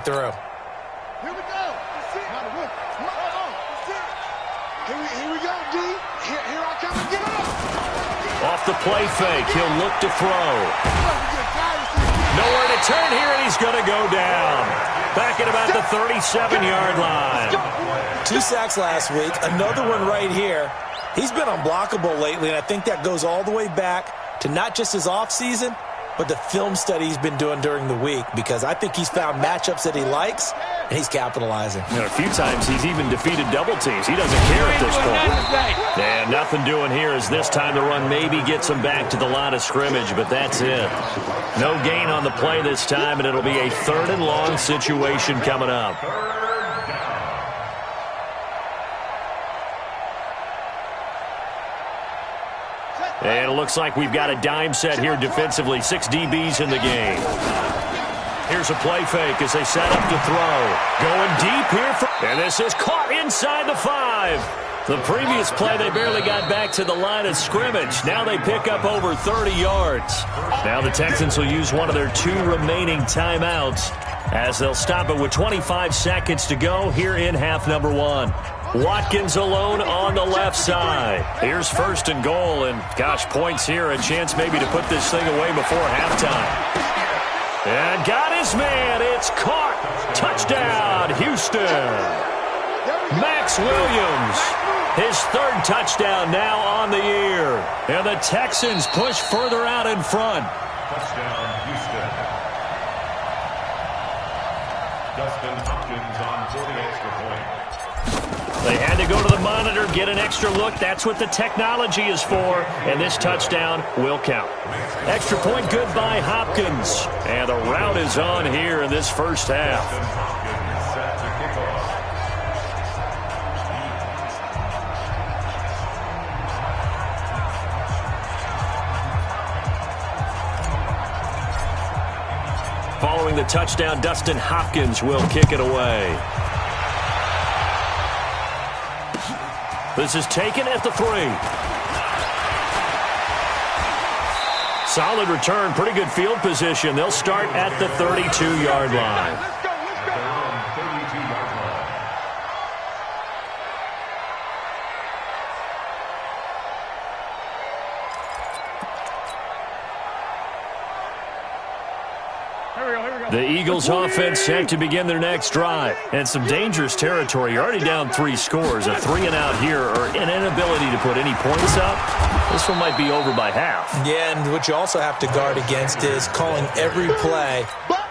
through. Here we go. That's it. Come on. That's it. Here we go, D. Here I come again. Off the play fake, he'll look to throw. Nowhere to turn here, and he's going to go down. Back at about the 37-yard line. 2 sacks last week, another one right here. He's been unblockable lately, and I think that goes all the way back to not just his offseason, but the film study he's been doing during the week, because I think he's found matchups that he likes, and he's capitalizing. You know, a few times he's even defeated double teams. He doesn't care at this point. And nothing doing here as this time the run maybe gets him back to the line of scrimmage, but that's it. No gain on the play this time, and it'll be a 3rd and long situation coming up. And it looks like we've got a dime set here defensively. 6 DBs in the game. Here's a play fake as they set up to throw. Going deep here. And this is caught inside the 5. The previous play, they barely got back to the line of scrimmage. Now they pick up over 30 yards. Now the Texans will use one of their 2 remaining timeouts as they'll stop it with 25 seconds to go here in half number 1. Watkins alone on the left side. Here's 1st and goal, and gosh, points here, a chance maybe to put this thing away before halftime. And got his man. It's caught. Touchdown, Houston. Max Williams, his 3rd touchdown now on the year. And the Texans push further out in front. Touchdown, Houston. Dustin Hopkins on for the extra point. They had to go to the monitor, get an extra look. That's what the technology is for. And this touchdown will count. Extra point good by Hopkins. And the route is on here in this first half. Hopkins set to kick off. Following the touchdown, Dustin Hopkins will kick it away. This is taken at the 3. Solid return, pretty good field position. They'll start at the 32-yard line. The Eagles offense set to begin their next drive. And some dangerous territory. You're already down 3 scores. A 3 and out here, or an inability to put any points up. This one might be over by half. Yeah, and what you also have to guard against is calling every play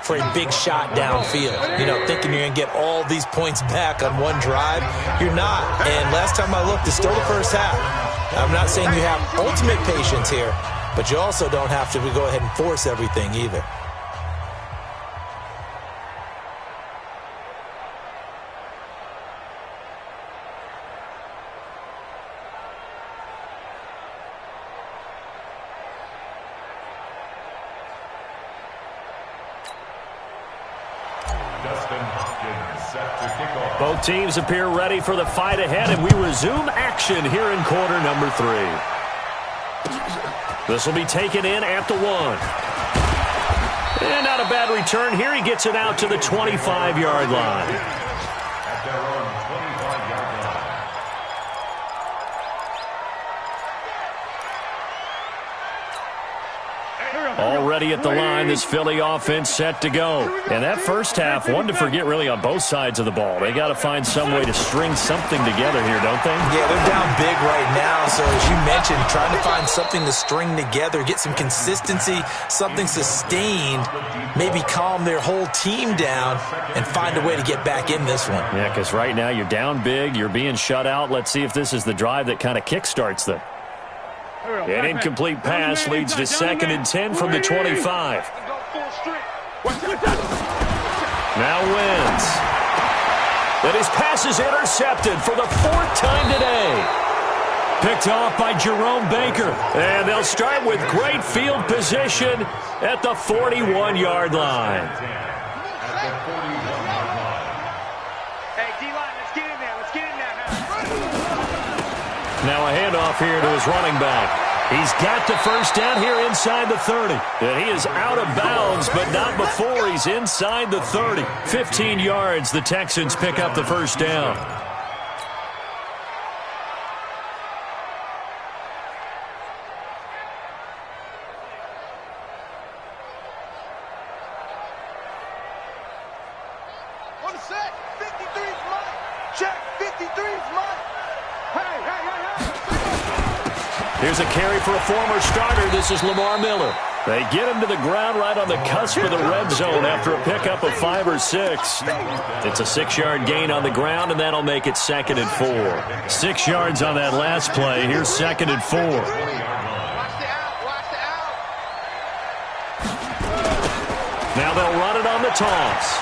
for a big shot downfield. You know, thinking you're going to get all these points back on one drive. You're not. And last time I looked, it's still the first half. I'm not saying you have ultimate patience here, but you also don't have to go ahead and force everything either. Both teams appear ready for the fight ahead, and we resume action here in quarter number 3. This will be taken in at the 1. And not a bad return here. He gets it out to the 25-yard line. At their own 25-yard line. Already at the line, this Philly offense set to go. And that first half, one to forget really on both sides of the ball. They got to find some way to string something together here, don't they? Yeah, they're down big right now. So as you mentioned, trying to find something to string together, get some consistency, something sustained, maybe calm their whole team down and find a way to get back in this one. Yeah, because right now you're down big, you're being shut out. Let's see if this is the drive that kind of kickstarts them. An incomplete pass leads to 2nd and 10 from the 25. Now wins. That his pass is intercepted for the 4th time today. Picked off by Jerome Baker. And they'll start with great field position at the 41-yard line. Hey, D-line, let's get in there. Now a handoff here to his running back. He's got the first down here inside the 30. And he is out of bounds, but not before he's inside the 30. 15 yards, the Texans pick up the first down. On the set, 53's mine. Check, 53's mine. Hey, hey, hey, hey. Here's a carry for a former starter. This is Lamar Miller. They get him to the ground right on the cusp of the red zone after a pickup of 5 or 6. It's a 6-yard gain on the ground, and that'll make it 2nd and 4. 6 yards on that last play. Here's 2nd and 4. Watch the out, watch the out. Now they'll run it on the toss.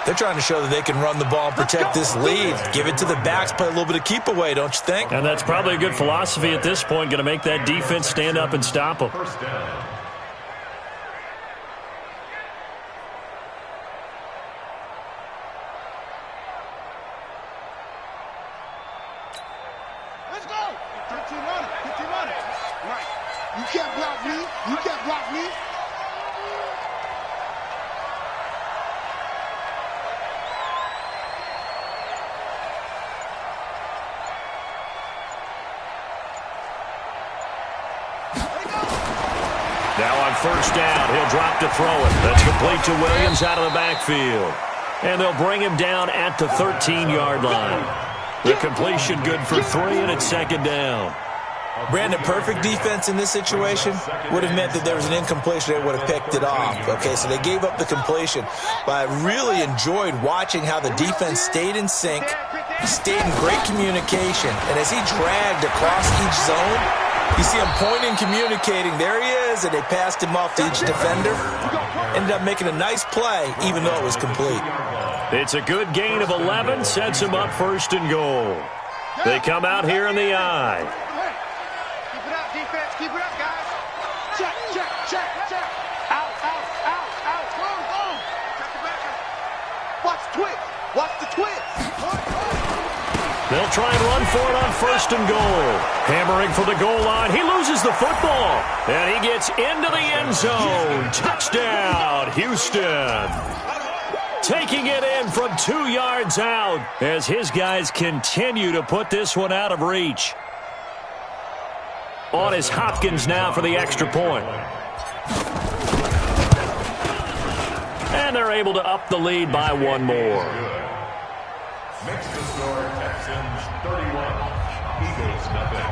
They're trying to show that they can run the ball and protect this lead. Give it to the backs, play a little bit of keep away, don't you think? And that's probably a good philosophy at this point, going to make that defense stand up and stop them. First down. Let's go. 15 on it, 15 on it. Right. You can't block me. You can't block me. Now on first down, he'll drop to throw it. That's complete to Williams out of the backfield. And they'll bring him down at the 13-yard line. The completion good for 3, and it's 2nd down. Brandon, perfect defense in this situation would have meant that there was an incompletion. They would have picked it off. Okay, so they gave up the completion. But I really enjoyed watching how the defense stayed in sync, stayed in great communication. And as he dragged across each zone, you see him pointing, communicating. There he is, and they passed him off to each defender. Ended up making a nice play, even though it was complete. It's a good gain of 11, sets him up 1st and goal. They come out here in the eye. Keep it up, defense. Keep it up, guys. Check, check, check, check. Out, out, out, out. Go. Check the back. Watch the twist. Watch the twist. They'll try and run for it on 1st and goal. Hammering for the goal line. He loses the football. And he gets into the end zone. Touchdown, Houston. Taking it in from 2 yards out as his guys continue to put this one out of reach. On is Hopkins now for the extra point. And they're able to up the lead by 1 more. Makes the score Texans 31, Eagles nothing.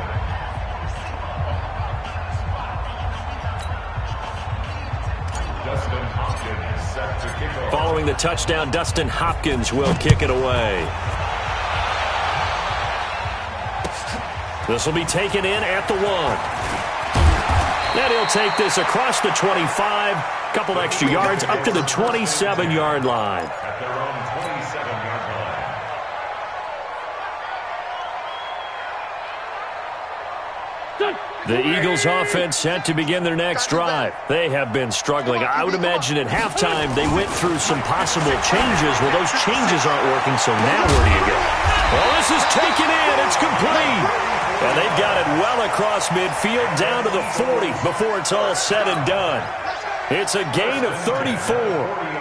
Dustin Hopkins set to kick off. Following the touchdown, Dustin Hopkins will kick it away. This will be taken in at the 1. Then he'll take this across the 25, couple extra yards up to the 27-yard line. At their own 27-yard line. The Eagles offense set to begin their next drive. They have been struggling. I would imagine at halftime they went through some possible changes. Well, those changes aren't working, so now where do you go? Well, this is taken in. It's complete. And they've got it well across midfield down to the 40 before it's all said and done. It's a gain of 34.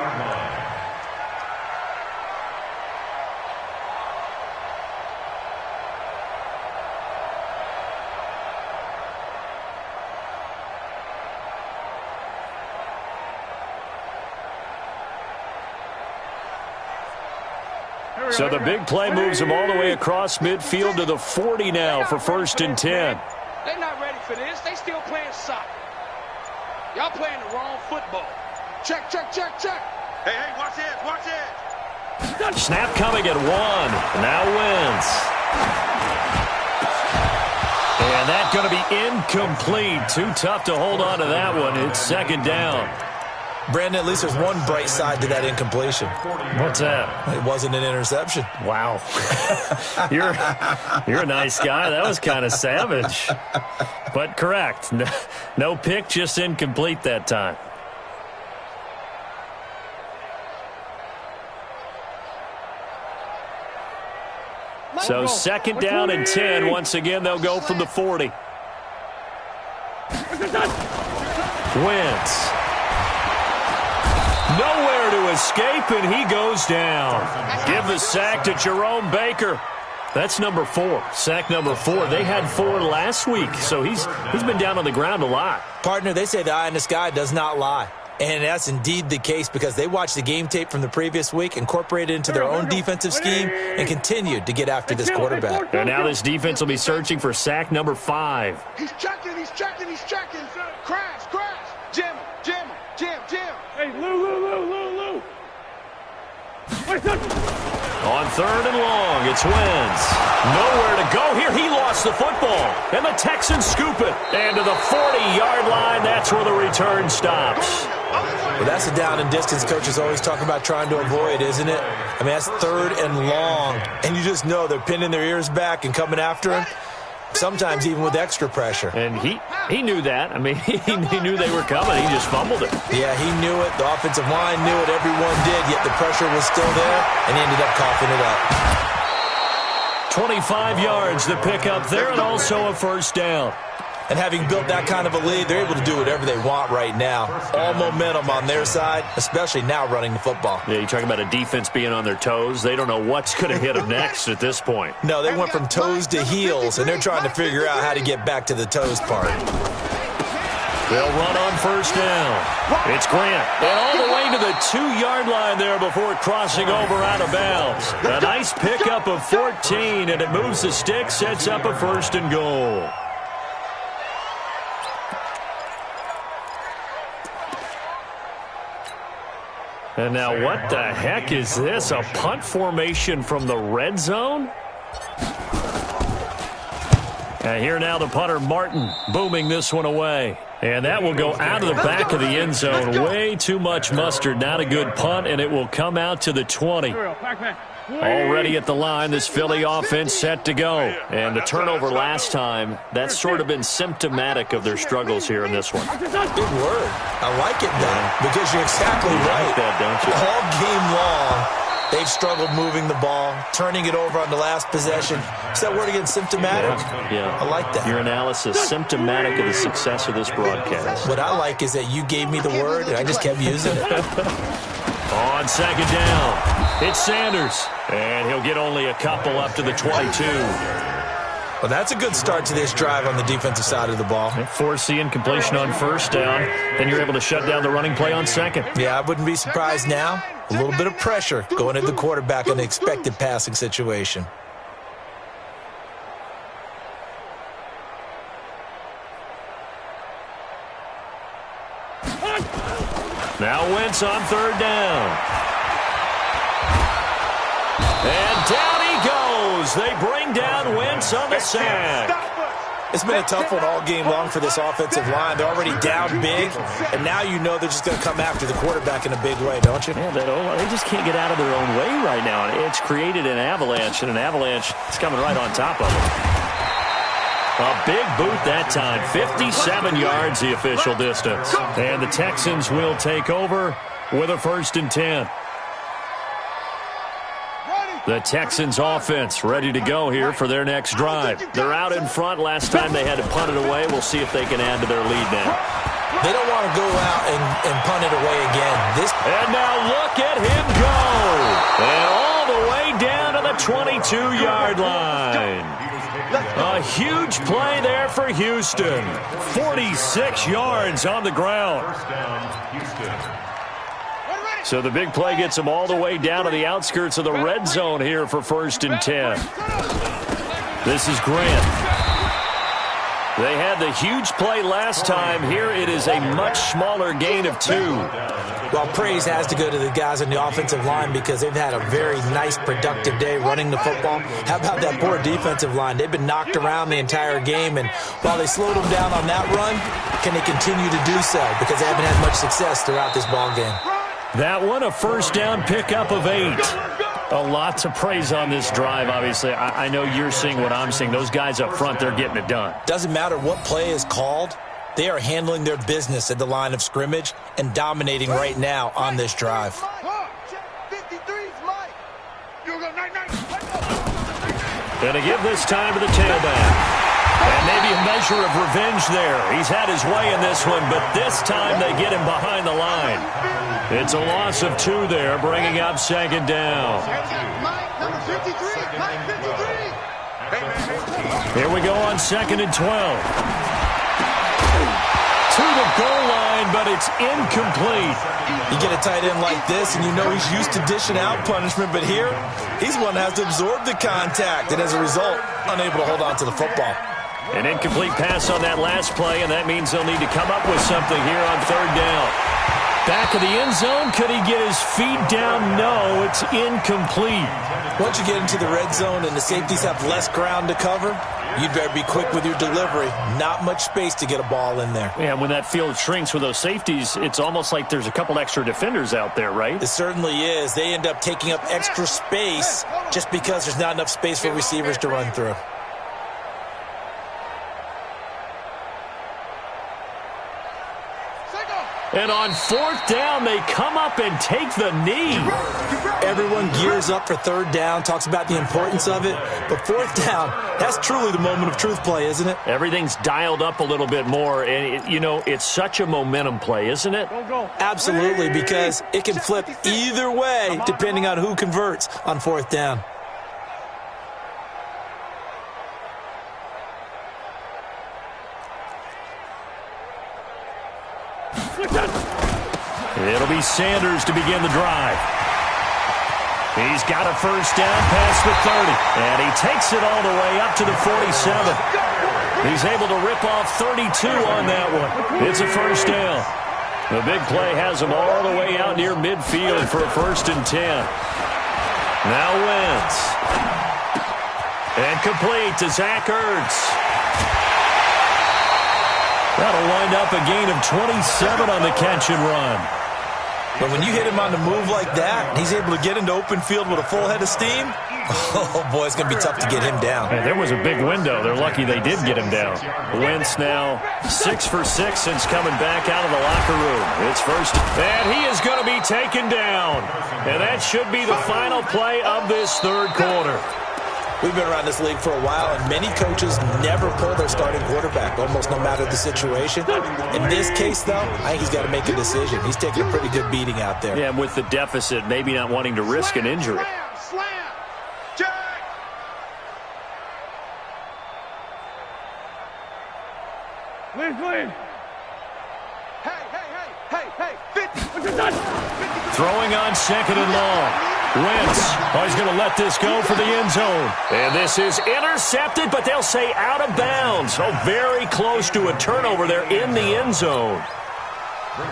So the big play moves them all the way across midfield to the 40 now for 1st and 10. They're not ready for this. They still playing soccer. Y'all playing the wrong football. Check, check, check, check. Hey, watch it, watch it. Snap coming at 1. Now wins. And that's going to be incomplete. Too tough to hold on to that one. It's 2nd down. Brandon, at least there's one bright side to that incompletion. What's that? It wasn't an interception. Wow. You're a nice guy. That was kind of savage. But correct. No pick, just incomplete that time. So second down and 10. Once again, they'll go from the 40. Wentz. Nowhere to escape, and he goes down. Give the sack to Jerome Baker. That's number 4. Sack number 4. They had 4 last week, so he's been down on the ground a lot. Partner, they say the eye in the sky does not lie. And that's indeed the case because they watched the game tape from the previous week, incorporated it into their own defensive scheme, and continued to get after this quarterback. And now this defense will be searching for sack number 5. He's checking, he's checking, he's checking. Crash, crash. Jim, Jim, Jim, Jim. Hey, Lou. On third and long, it's Wentz. Nowhere to go here. He lost the football. And the Texans scoop it. And to the 40-yard line, that's where the return stops. Well, that's the down and distance coaches always talk about trying to avoid, isn't it? I mean, that's third and long. And you just know they're pinning their ears back and coming after him. Sometimes even with extra pressure. And he knew that. I mean, he knew they were coming. He just fumbled it. Yeah, he knew it. The offensive line knew it. Everyone did, yet the pressure was still there, and he ended up coughing it up. 25 yards to pick up there, and also a first down. And having built that kind of a lead, they're able to do whatever they want right now. All momentum on their side, especially now running the football. Yeah, you're talking about a defense being on their toes. They don't know what's going to hit them next at this point. No, they went from toes to heels, and they're trying to figure out how to get back to the toes part. They'll run on first down. It's Grant. And all the way to the 2-yard line there before crossing over out of bounds. A nice pickup of 14, and it moves the stick, sets up a first and goal. And now what the heck is this? A punt formation from the red zone? And here now the punter, Martin, booming this one away. And that will go out of the back of the end zone. Way too much mustard. Not a good punt, and it will come out to the 20. Already at the line, this Philly offense set to go. And the turnover last time, that's sort of been symptomatic of their struggles here in this one. Good word. I like it, though, because you're exactly right. Like that, don't you? All game long, they've struggled moving the ball, turning it over on the last possession. Is that word again, symptomatic? Yeah. I like that. Your analysis, symptomatic of the success of this broadcast. What I like is that you gave me the word, and I just kept using it. On second down, it's Sanders. And he'll get only a couple up to the 22. Well, that's a good start to this drive on the defensive side of the ball. Force the incompletion on first down. Then you're able to shut down the running play on second. Yeah, I wouldn't be surprised now. A little bit of pressure going at the quarterback in an expected passing situation. Now Wentz on third down. And down he goes. They bring down Wentz on the sack. It's been a tough one all game long for this offensive line. They're already down big, and now you know they're just going to come after the quarterback in a big way, don't you? Yeah, they just can't get out of their own way right now. And it's created an avalanche, and an avalanche is coming right on top of them. A big boot that time. 57 yards the official distance. And the Texans will take over with a 1st and 10. The Texans offense ready to go here for their next drive. They're out in front. Last time they had to punt it away. We'll see if they can add to their lead now. They don't want to go out and punt it away again. And now look at him go. And all the way down to the 22-yard line. A huge play there for Houston. 46 yards on the ground. So the big play gets them all the way down to the outskirts of the red zone here for 1st and 10. This is Grant. They had the huge play last time. Here it is a much smaller gain of 2. Well, praise has to go to the guys on the offensive line because they've had a very nice, productive day running the football. How about that poor defensive line? They've been knocked around the entire game, and while they slowed them down on that run, can they continue to do so? Because they haven't had much success throughout this ball game. That one, a first down pickup of 8. A lot to praise on this drive, obviously. I know you're seeing what I'm seeing. Those guys up front, they're getting it done. Doesn't matter what play is called. They are handling their business at the line of scrimmage and dominating right now on this drive. Going to give this time to the tailback. And maybe a measure of revenge there. He's had his way in this one, but this time they get him behind the line. It's a loss of 2 there, bringing up second down. Mike, number 53. Mike, 53. Here we go on 2nd and 12. To the goal line, but it's incomplete. You get a tight end like this, and you know he's used to dishing out punishment, but here, he's one that has to absorb the contact, and as a result, unable to hold on to the football. An incomplete pass on that last play, and that means they'll need to come up with something here on 3rd down. Back of the end zone, could he get his feet down? No, it's incomplete. Once you get into the red zone and the safeties have less ground to cover, you'd better be quick with your delivery. Not much space to get a ball in there. Yeah, when that field shrinks with those safeties, it's almost like there's a couple extra defenders out there, right? It certainly is. They end up taking up extra space just because there's not enough space for receivers to run through. And on 4th down, they come up and take the knee. Everyone gears up for 3rd down, talks about the importance of it. But 4th down, that's truly the moment of truth play, isn't it? Everything's dialed up a little bit more. And, it's such a momentum play, isn't it? Absolutely, because it can flip either way depending on who converts on 4th down. It'll be Sanders to begin the drive. He's got a 1st down past the 30, and he takes it all the way up to the 47. He's able to rip off 32 on that one. It's a 1st down. The big play has him all the way out near midfield for a 1st and 10. Now Wentz. And complete to Zach Ertz. That'll wind up a gain of 27 on the catch and run. But when you hit him on the move like that, he's able to get into open field with a full head of steam. Oh, boy, it's going to be tough to get him down. Yeah, there was a big window. They're lucky they did get him down. Wentz now 6 for 6 since coming back out of the locker room. It's 1st. And he is going to be taken down. And that should be the final play of this 3rd quarter. We've been around this league for a while, and many coaches never pull their starting quarterback, almost no matter the situation. In this case, though, I think he's got to make a decision. He's taking a pretty good beating out there. Yeah, and with the deficit, maybe not wanting to risk an injury. Slam. Jack. Lean. Hey. 50. Throwing on 2nd and long. Wentz, he's going to let this go for the end zone. And this is intercepted, but they'll say out of bounds. So very close to a turnover there in the end zone.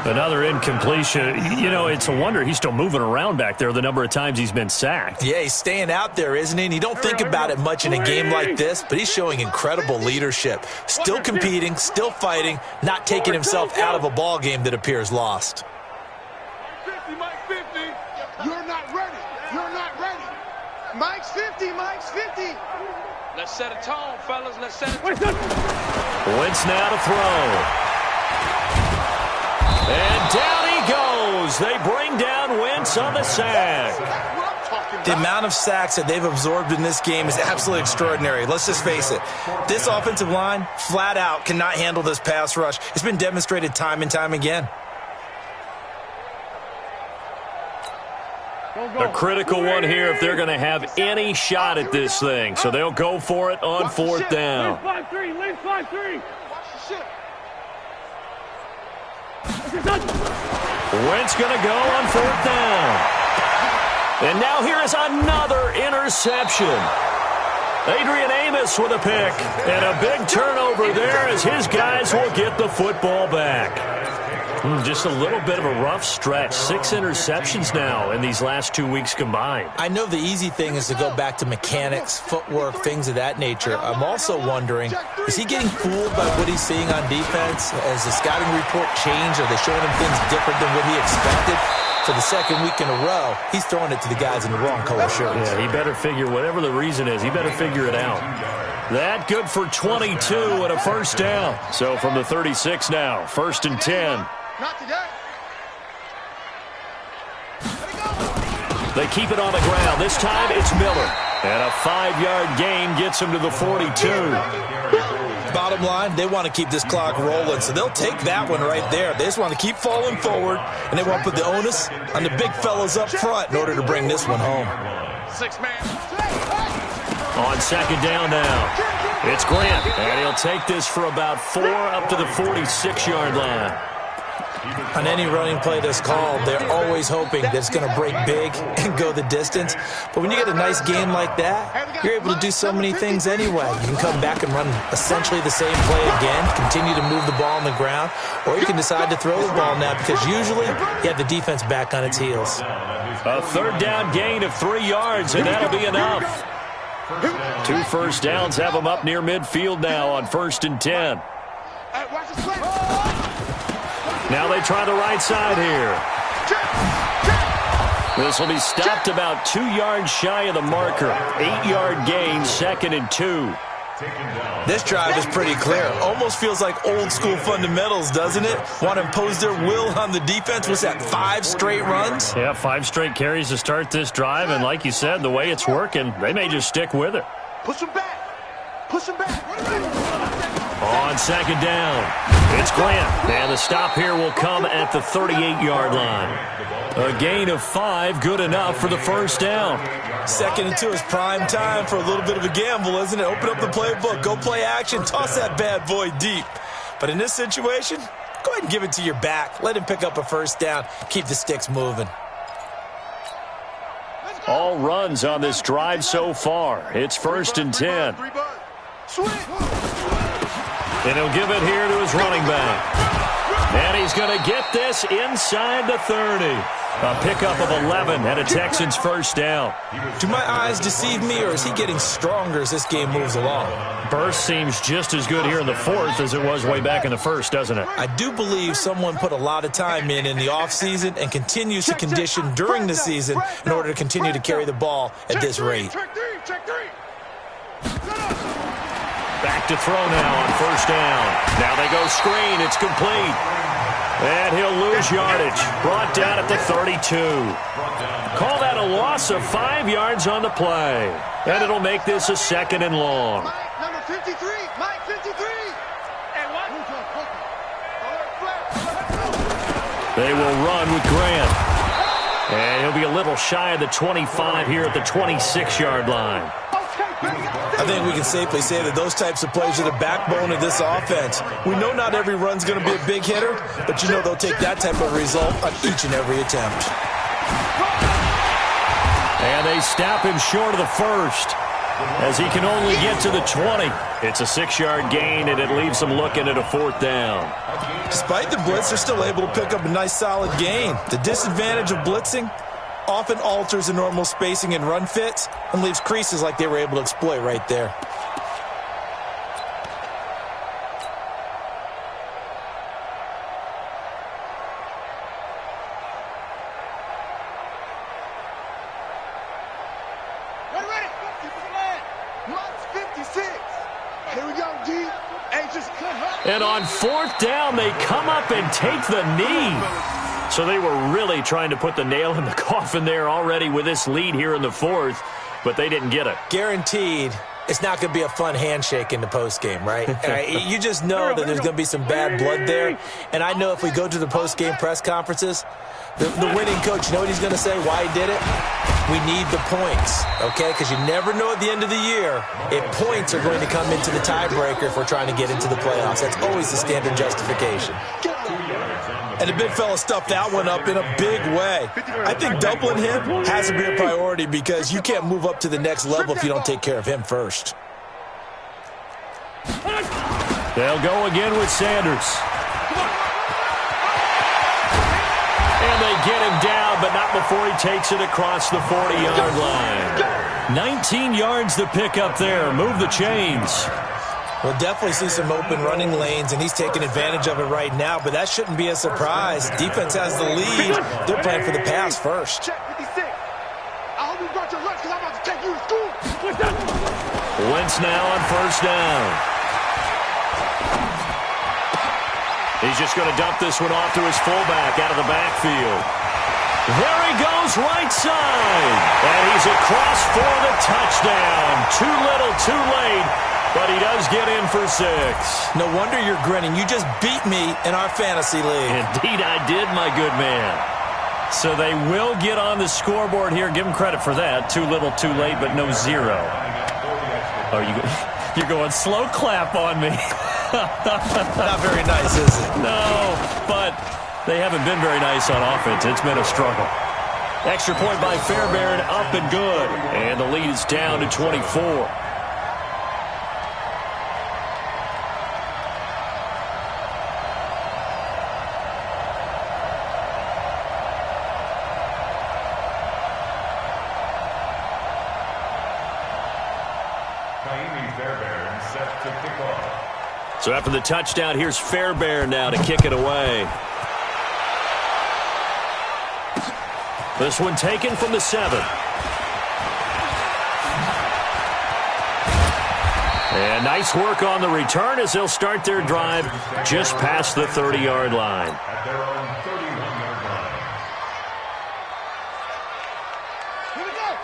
Another incompletion. It's a wonder he's still moving around back there the number of times he's been sacked. Yeah, he's staying out there, isn't he? And you don't think about it much in a game like this, but he's showing incredible leadership. Still competing, still fighting, not taking himself out of a ball game that appears lost. 50, Mike 50. You're not ready. Mike's 50. Let's set a tone, fellas. Let's set a tone. Wentz now to throw. And down he goes. They bring down Wentz on the sack. The amount of sacks that they've absorbed in this game is absolutely extraordinary. Let's just face it. This offensive line, flat out, cannot handle this pass rush. It's been demonstrated time and time again. A critical one here if they're going to have any shot at this thing. So they'll go for it on 4th down. Watch the ship. Wentz going to go on 4th down. And now here is another interception. Adrian Amos with a pick. And a big turnover there as his guys will get the football back. Just a little bit of a rough stretch. 6 interceptions now in these last 2 weeks combined. I know the easy thing is to go back to mechanics, footwork, things of that nature. I'm also wondering, is he getting fooled by what he's seeing on defense? Has the scouting report changed? Are they showing him things different than what he expected? For the 2nd week in a row, he's throwing it to the guys in the wrong color shirts. Yeah, he better figure, whatever the reason is, he better figure it out. That good for 22 and a 1st down. So from the 36 now, 1st and 10. Not today. They keep it on the ground. This time it's Miller. And a 5-yard gain gets him to the 42. Bottom line, they want to keep this clock rolling, so they'll take that one right there. They just want to keep falling forward, and they want to put the onus on the big fellas up front in order to bring this one home. 6-man. On second down now, it's Grant, and he'll take this for about 4 up to the 46-yard line. On any running play that's called, they're always hoping that it's going to break big and go the distance. But when you get a nice game like that, you're able to do so many things anyway. You can come back and run essentially the same play again, continue to move the ball on the ground, or you can decide to throw the ball now because usually you have the defense back on its heels. A third down gain of 3 yards, and that'll be enough. 2 first downs have them up near midfield now on 1st and 10. Now they try the right side here. This will be stopped about 2 yards shy of the marker. 8-yard gain, 2nd and 2. This drive is pretty clear. Almost feels like old school fundamentals, doesn't it? Want to impose their will on the defense. Was that 5 straight runs? Yeah, 5 straight carries to start this drive. And like you said, the way it's working, they may just stick with it. Push him back. Push him back. On second down, it's Grant. And the stop here will come at the 38-yard line. A gain of 5, good enough for the first down. 2nd and 2 is prime time for a little bit of a gamble, isn't it? Open up the playbook, go play action, toss that bad boy deep. But in this situation, go ahead and give it to your back. Let him pick up a first down. Keep the sticks moving. All runs on this drive so far. It's 1st and 10. And he'll give it here to his running back. And he's going to get this inside the 30. A pickup of 11 and a Texans first down. Do my eyes deceive me, or is he getting stronger as this game moves along? Burst seems just as good here in the 4th as it was way back in the 1st, doesn't it? I do believe someone put a lot of time in the offseason and continues to condition during the season in order to continue to carry the ball at this rate. Back to throw now on 1st down. Now they go screen. It's complete. And he'll lose yardage. Brought down at the 32. Call that a loss of 5 yards on the play. And it'll make this a 2nd and long. Mike, number 53. Mike, 53. And what? They will run with Grant. And he'll be a little shy of the 25 here at the 26-yard line. I think we can safely say that those types of plays are the backbone of this offense. We know not every run's going to be a big hitter, but you know they'll take that type of result on each and every attempt. And they stop him short of the 1st as he can only get to the 20. It's a 6-yard gain, and it leaves them looking at a 4th down. Despite the blitz, they're still able to pick up a nice solid gain. The disadvantage of blitzing often alters the normal spacing and run fits and leaves creases like they were able to exploit right there. Ready. Mike's 56. Here we go, D. Hey, just cut her. And on 4th down, they come up and take the knee. So they were really trying to put the nail in the coffin there already with this lead here in the 4th, but they didn't get it. Guaranteed, it's not going to be a fun handshake in the postgame, right? You just know that there's going to be some bad blood there. And I know if we go to the postgame press conferences, the winning coach, you know what he's going to say, why he did it? We need the points, okay? Because you never know at the end of the year if points are going to come into the tiebreaker if we're trying to get into the playoffs. That's always the standard justification. And the big fella stuffed that one up in a big way. I think doubling him has to be a priority because you can't move up to the next level if you don't take care of him first. They'll go again with Sanders. And they get him down, but not before he takes it across the 40-yard line. 19 yards to pick up there. Move the chains. We'll definitely see some open running lanes, and he's taking advantage of it right now, but that shouldn't be a surprise. Defense has the lead. They're playing for the pass first. Check 56. I hope you brought your lunch because I'm about to take you to school. Wentz now on 1st down. He's just going to dump this one off to his fullback out of the backfield. There he goes, right side. And he's across for the touchdown. Too little, too late. But he does get in for 6. No wonder you're grinning. You just beat me in our fantasy league. Indeed I did, my good man. So they will get on the scoreboard here. Give them credit for that. Too little, too late, but no 0. Oh, you're going slow clap on me. Not very nice, is it? No, but they haven't been very nice on offense. It's been a struggle. Extra point by Fairbairn, up and good. And the lead is down to 24. So after the touchdown, here's Fairbairn now to kick it away. This one taken from the 7. And nice work on the return as they'll start their drive just past the 30-yard line. At their own 31-yard line.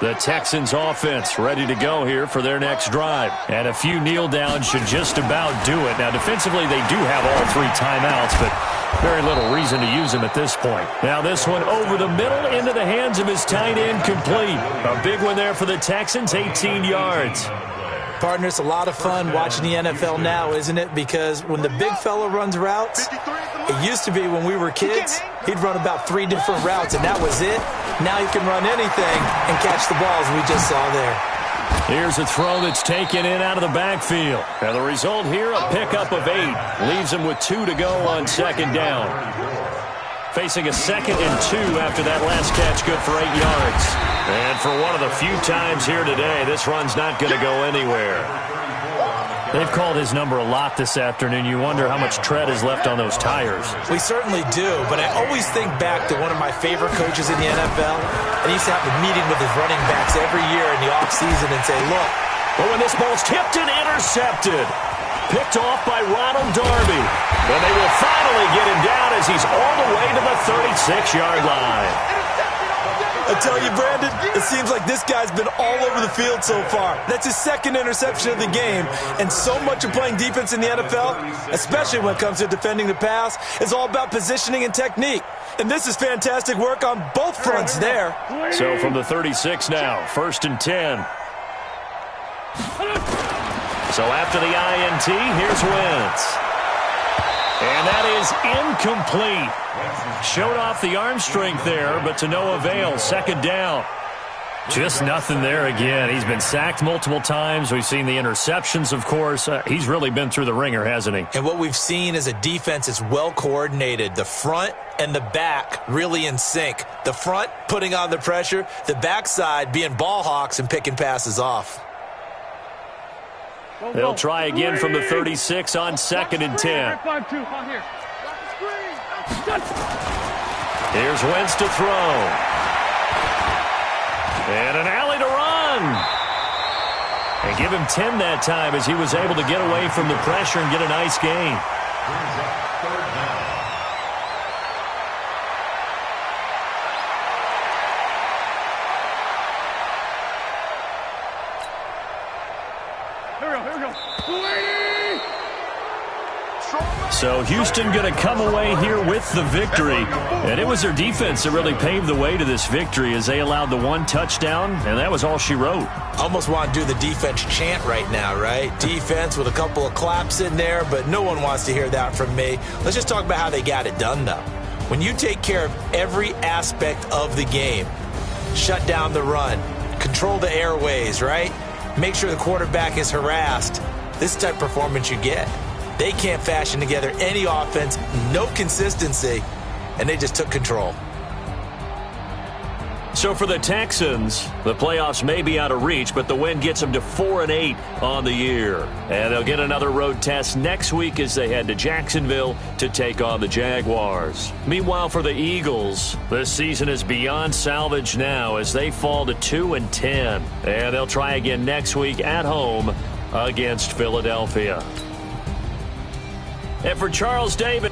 The Texans offense ready to go here for their next drive. And a few kneel downs should just about do it. Now defensively they do have all 3 timeouts, but very little reason to use them at this point. Now this one over the middle into the hands of his tight end, complete. A big one there for the Texans, 18 yards. Partner, it's a lot of fun watching the NFL now, isn't it? Because when the big fella runs routes, it used to be when we were kids, he'd run about 3 different routes, and that was it. Now he can run anything and catch the balls we just saw there. Here's a throw that's taken in out of the backfield. And the result here, a pickup of 8. Leaves him with 2 to go on second down. Facing a 2nd and 2 after that last catch, good for 8 yards. And for one of the few times here today, this run's not going to go anywhere. They've called his number a lot this afternoon. You wonder how much tread is left on those tires. We certainly do, but I always think back to one of my favorite coaches in the NFL, and he used to have a meeting with his running backs every year in the offseason and say, look. But when this ball's tipped and intercepted, picked off by Ronald Darby, and they will finally get him down as he's all the way to the 36-yard line. I tell you, Brandon, it seems like this guy's been all over the field so far. That's his 2nd interception of the game. And so much of playing defense in the NFL, especially when it comes to defending the pass, is all about positioning and technique. And this is fantastic work on both fronts there. So from the 36 now, 1st and 10. So after the INT, here's Wentz. And that is incomplete. Showed off the arm strength there, but to no avail. 2nd down. Just nothing there again. He's been sacked multiple times. We've seen the interceptions, of course. He's really been through the ringer, hasn't he? And what we've seen is a defense that's well coordinated. The front and the back really in sync. The front putting on the pressure. The backside being ball hawks and picking passes off. They'll try again from the 36 on 2nd and 10. Here's Wentz to throw. And an alley to run. And give him 10 that time as he was able to get away from the pressure and get a nice gain. So Houston going to come away here with the victory. And it was their defense that really paved the way to this victory as they allowed the 1 touchdown, and that was all she wrote. Almost want to do the defense chant right now, right? Defense with a couple of claps in there, but no one wants to hear that from me. Let's just talk about how they got it done, though. When you take care of every aspect of the game, shut down the run, control the airways, right? Make sure the quarterback is harassed. This is the type of performance you get. They can't fashion together any offense, no consistency, and they just took control. So for the Texans, the playoffs may be out of reach, but the win gets them to 4-8 on the year. And they'll get another road test next week as they head to Jacksonville to take on the Jaguars. Meanwhile, for the Eagles, this season is beyond salvage now as they fall to 2-10. And they'll try again next week at home against Philadelphia. And for Charles Davis.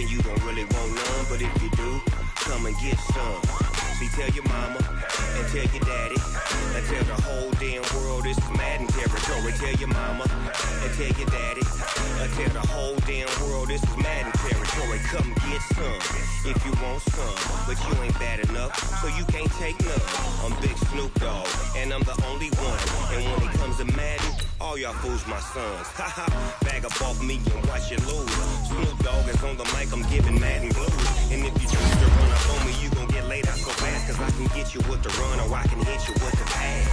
and you don't really want none. But if you do, come and get some. See, tell your mama and tell your daddy and tell the whole damn world this is Madden territory. Tell your mama and tell your daddy and tell the whole damn world this is Madden territory. Come get some if you want some, but you ain't bad enough, so you can't take none. I'm Big Snoop Dogg, and I'm the only one. And when it comes to Madden, all y'all fools my sons. Haha, bag up off me and watch you lose. Snoop Dogg is on the mic, I'm giving Madden blues. And if you choose to run up on me, you gon' get laid out so fast, cause I can get you with the run or I can hit you with the pass.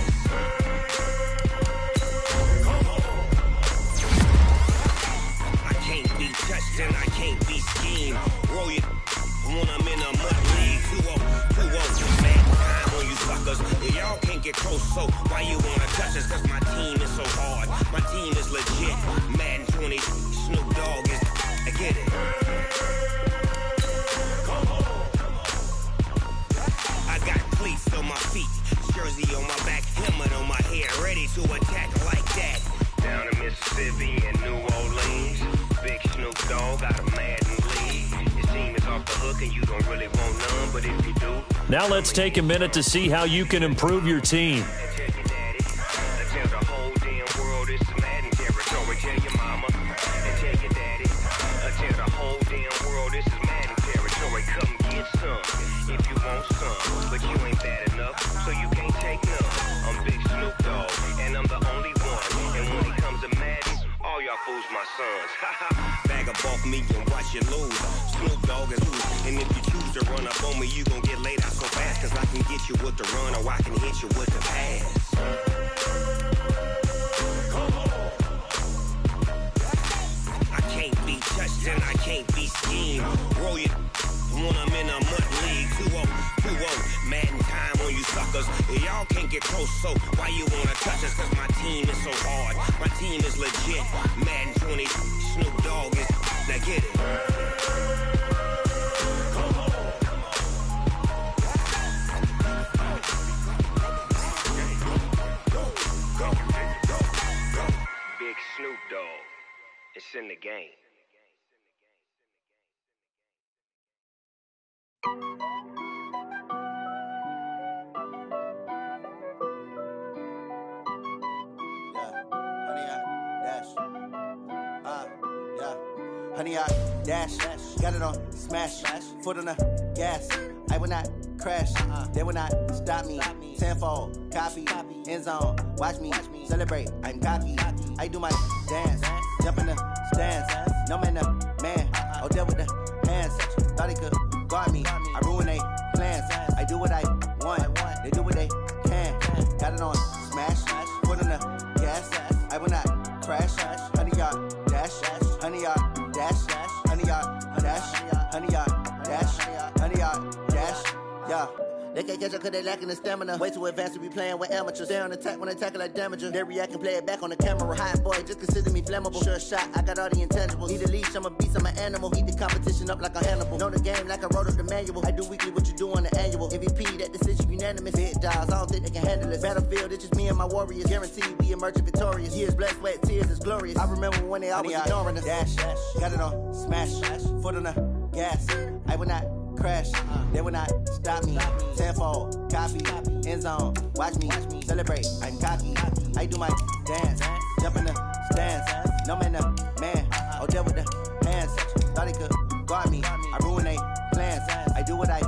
I can't be touched and I can't be schemed. Roll you when I'm in a mud league. 2-0, man, time on you suckers. Y'all can't get close, so why you wanna touch us? Cause my team is so hard, my team is legit. Madden 20, Snoop Dogg is, I get it. I got cleats on my feet, jersey on my back, helmet on my head, ready to attack like that. Down in Mississippi and New Orleans, Big Snoop Dogg got a Madden league. Your team is off the hook and you don't really want none, but if you do. Now let's take a minute to see how you can improve your team. Tell the whole damn world this is Madden territory. Tell your mama and tell your daddy. Tell the whole damn world this is Madden territory. Come get some if you want some, but you ain't bad enough, so you can't take none. I'm Big Snoop Dogg, and I'm the only one. And when it comes to Madden, all y'all fools my sons. Bag up off me and watch you lose. Snoop Dogg is loose, and if you choose to run up on me, you gon' get laid out so fast, cause I can get you with the run or I can hit you with the pass. I can't be touched and I can't be schemed. Roll you when I'm in a mud league. 2-0, Madden time on you suckers. Y'all can't get close, so why you wanna touch us? Cause my team is so hard, my team is legit. Madden 20, Snoop Dogg is, now get it. Big Snoop Dogg, it's in the game. Honey, I dash, got it on smash, foot on the gas. I will not crash, they will not stop me. Tenfold, copy, end zone, watch me celebrate. I'm cocky, I do my dance, jump in the stands. No man, the man, oh, deal with the hands. Thought he could guard me, I ruin they plans. I do what I want, they do what they can. Got it on smash, foot on the gas. I will not crash, honey, y'all dash, honey, y'all dash, honey, y'all dash, honey, y'all dash, honey, y'all dash, yeah. They can't catch up cause they lacking the stamina. Way too advanced to be playing with amateurs. Stay on attack when they tackle like damager. They react and play it back on the camera. Hot boy, just consider me flammable. Sure shot, I got all the intangibles. Need a leash, I'm a beast, I'm an animal. Eat the competition up like a Hannibal. Know the game like I wrote up the manual. I do weekly what you do on the annual. MVP, that decision unanimous. Big dogs, I don't think they can handle it. Battlefield, it's just me and my warriors. Guaranteed we emerging victorious. Years, blood, sweat, tears, it's glorious. I remember when they always ignoring us. Dash, got it on smash, foot on the gas. I will not crash, they will not stop me. Tenfold, copy, end zone, watch me celebrate. I'm cocky, I do my dance, jump in the stands. No man, the man, oh, deal with the hands. Thought he could guard me, I ruin they plans. I do what I